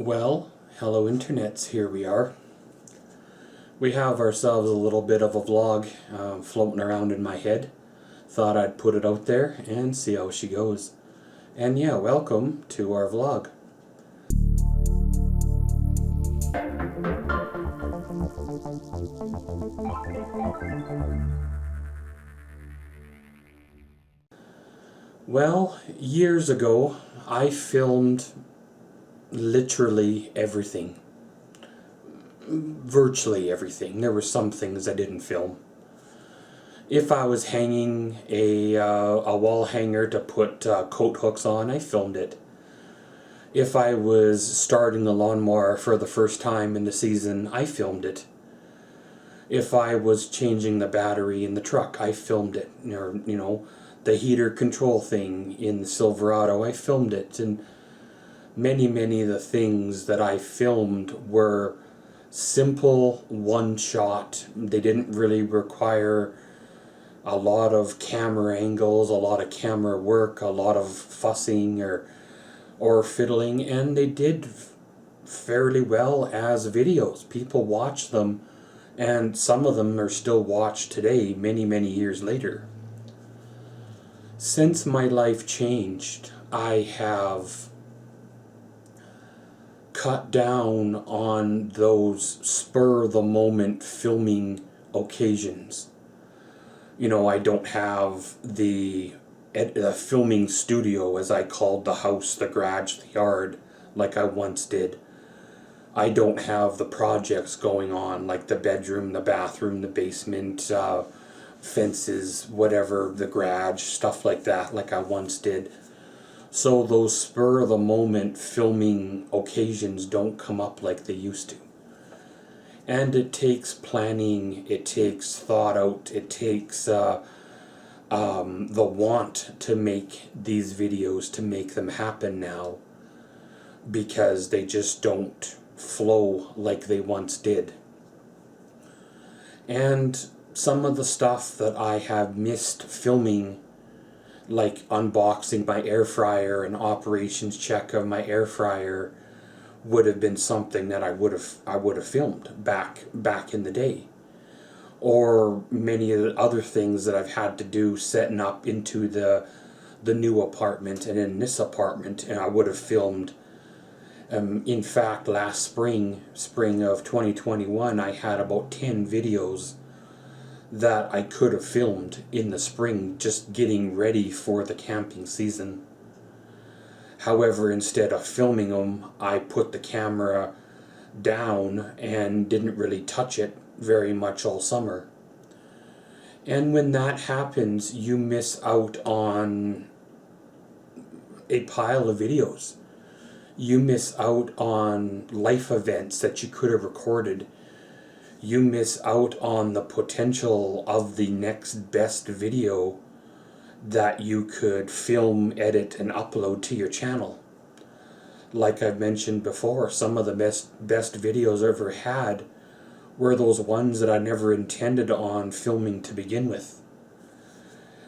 Well, hello internets, here we are. We have ourselves a little bit of a vlog floating around in my head. Thought I'd put it out there and see how she goes. And yeah, welcome to our vlog. Well, years ago, I filmed literally everything. Virtually everything. There were some things I didn't film. If I was hanging a wall hanger to put coat hooks on, I filmed it. If I was starting the lawnmower for the first time in the season, I filmed it. If I was changing the battery in the truck, I filmed it. Or, the heater control thing in the Silverado, I filmed it. And many of the things that I filmed were simple, one shot. They didn't really require a lot of camera angles, a lot of camera work, a lot of fussing or fiddling, and they did fairly well as videos. People watch them, and some of them are still watched today, many years later. Since my life changed, I have cut down on those spur-of-the-moment filming occasions. I don't have the filming studio, as I called the house, the garage, the yard, like I once did. I don't have the projects going on, like the bedroom, the bathroom, the basement, fences, whatever, the garage, stuff like that, like I once did. So those spur-of-the-moment filming occasions don't come up like they used to. And it takes planning, it takes thought out, it takes the want to make these videos, to make them happen now, because they just don't flow like they once did. And some of the stuff that I have missed filming, like unboxing my air fryer and operations check of my air fryer, would have been something that I would have filmed back in the day. Or many of the other things that I've had to do setting up into the new apartment and in this apartment, and I would have filmed. In fact, last spring of 2021, I had about 10 videos that I could have filmed in the spring, just getting ready for the camping season. However, instead of filming them, I put the camera down and didn't really touch it very much all summer. And when that happens, you miss out on a pile of videos. You miss out on life events that you could have recorded. You miss out on the potential of the next best video that you could film, edit, and upload to your channel. Like I've mentioned before, some of the best videos I ever had were those ones that I never intended on filming to begin with.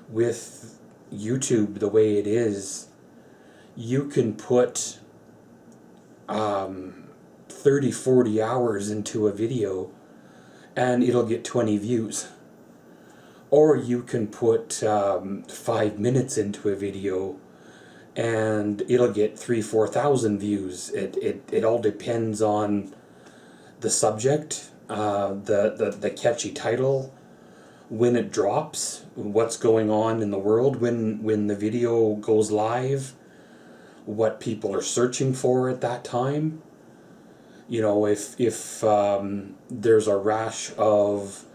With YouTube the way it is, you can put 30-40 hours into a video and it'll get 20 views. Or you can put 5 minutes into a video and it'll get 3,000-4,000 views. It all depends on the subject, the catchy title, when it drops, what's going on in the world when the video goes live, what people are searching for at that time. If there's a rash of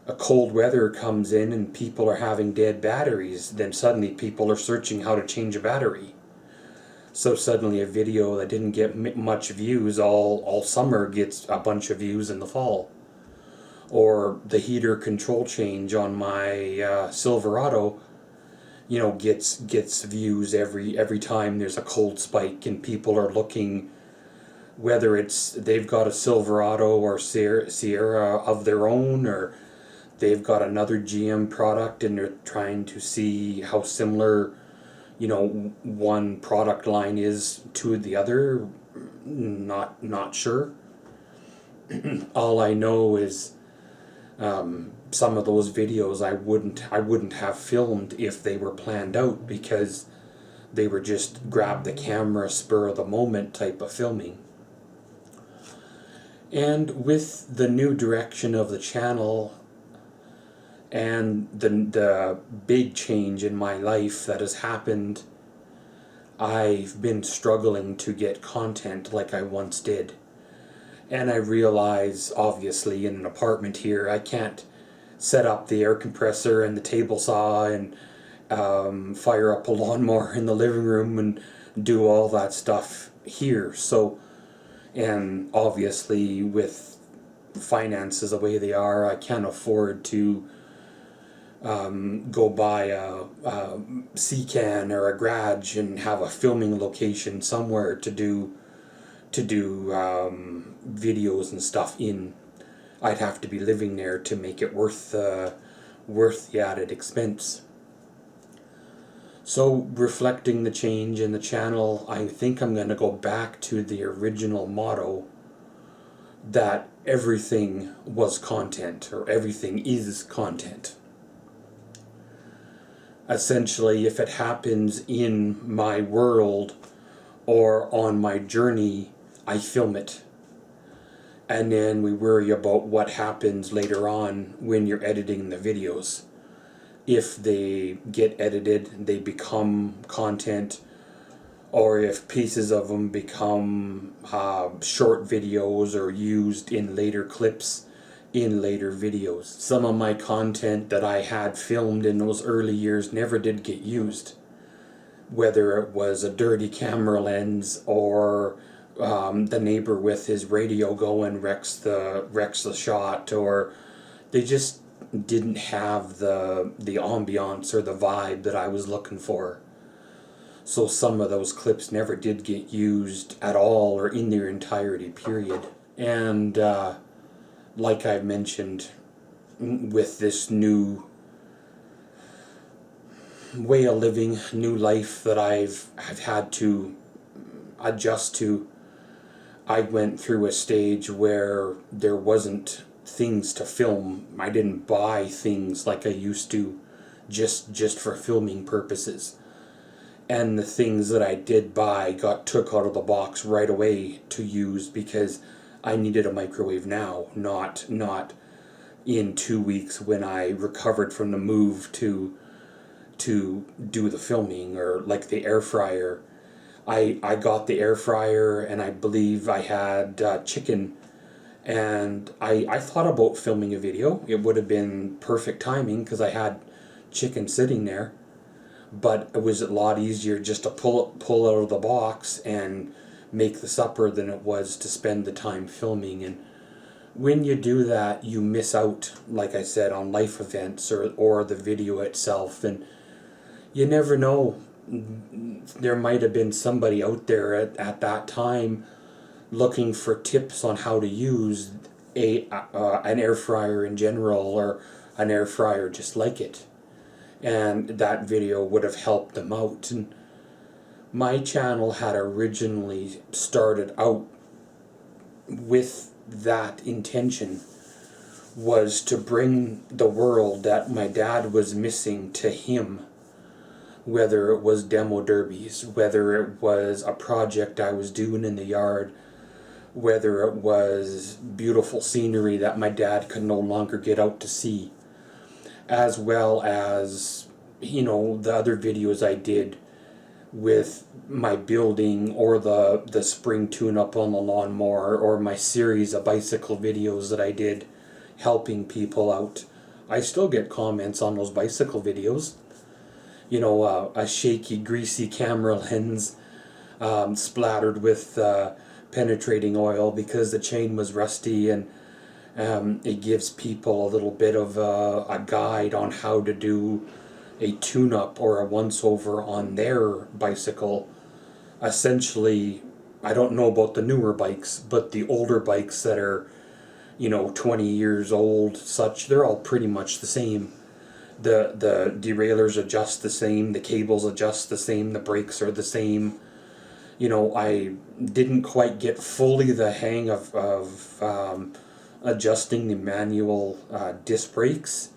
a cold weather comes in and people are having dead batteries, then suddenly people are searching how to change a battery. So suddenly a video that didn't get much views all summer gets a bunch of views in the fall. Or the heater control change on my Silverado, gets views every time there's a cold spike and people are looking, whether it's they've got a Silverado or Sierra of their own, or they've got another GM product and they're trying to see how similar, one product line is to the other. not sure. All I know is some of those videos I wouldn't have filmed if they were planned out, because they were just grab the camera, spur of the moment type of filming. And with the new direction of the channel and the big change in my life that has happened, I've been struggling to get content like I once did. And I realize, obviously, in an apartment here, I can't set up the air compressor and the table saw and fire up a lawnmower in the living room and do all that stuff here. So, and obviously with finances the way they are, I can't afford to go buy a C-can or a garage and have a filming location somewhere to do videos and stuff in. I'd have to be living there to make it worth the added expense. So, reflecting the change in the channel, I think I'm going to go back to the original motto that everything was content, or everything is content. Essentially, if it happens in my world or on my journey, I film it. And then we worry about what happens later on when you're editing the videos. If they get edited, they become content, or if pieces of them become short videos or used in later clips in later videos. Some of my content that I had filmed in those early years never did get used. Whether it was a dirty camera lens or the neighbor with his radio going wrecks the shot, or they just didn't have the ambiance or the vibe that I was looking for. So some of those clips never did get used at all or in their entirety, period. And like I mentioned, with this new way of living, new life that I've had to adjust to, I went through a stage where there wasn't things to film. I didn't buy things like I used to just for filming purposes. And the things that I did buy got took out of the box right away to use because I needed a microwave now, not in 2 weeks when I recovered from the move to do the filming, or like the air fryer. I got the air fryer, and I believe I had chicken, and I thought about filming a video. It would have been perfect timing because I had chicken sitting there, but it was a lot easier just to pull out of the box and make the supper than it was to spend the time filming. And when you do that, you miss out, like I said, on life events or the video itself. And you never know, there might have been somebody out there at that time looking for tips on how to use an air fryer in general, or an air fryer just like it, and that video would have helped them out. And my channel had originally started out with that intention, was to bring the world that my dad was missing to him. Whether it was demo derbies, whether it was a project I was doing in the yard, whether it was beautiful scenery that my dad could no longer get out to see, as well as, the other videos I did with my building, or the spring tune-up on the lawnmower, or my series of bicycle videos that I did helping people out. I still get comments on those bicycle videos. A shaky, greasy camera lens splattered with penetrating oil because the chain was rusty, and it gives people a little bit of a guide on how to do a tune-up or a once-over on their bicycle. Essentially, I don't know about the newer bikes, but the older bikes that are 20 years old, they're all pretty much the same. The derailleurs adjust the same, the cables adjust the same, the brakes are the same. I didn't quite get fully the hang of adjusting the manual disc brakes,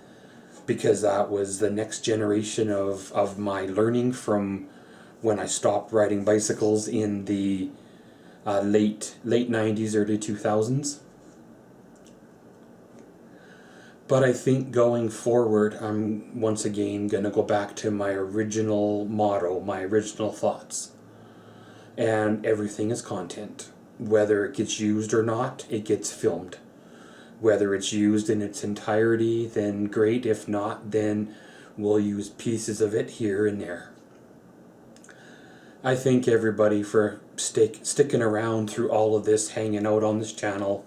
because that was the next generation of my learning from when I stopped riding bicycles in the late 90s, early 2000s. But I think going forward, I'm once again going to go back to my original motto, my original thoughts. And everything is content. Whether it gets used or not, it gets filmed. Whether it's used in its entirety, then great. If not, then we'll use pieces of it here and there. I thank everybody for sticking around through all of this, hanging out on this channel.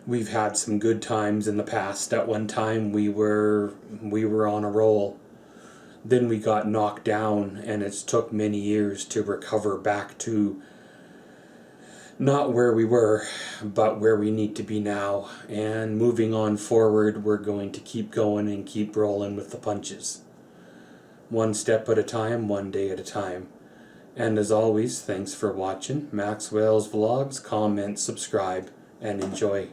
We've had some good times in the past. At one time we were on a roll. Then we got knocked down, and it's took many years to recover back to not where we were, but where we need to be now. And moving on forward, we're going to keep going and keep rolling with the punches. One step at a time, one day at a time. And as always, thanks for watching Maxwell's Vlogs. Comment, subscribe, and enjoy.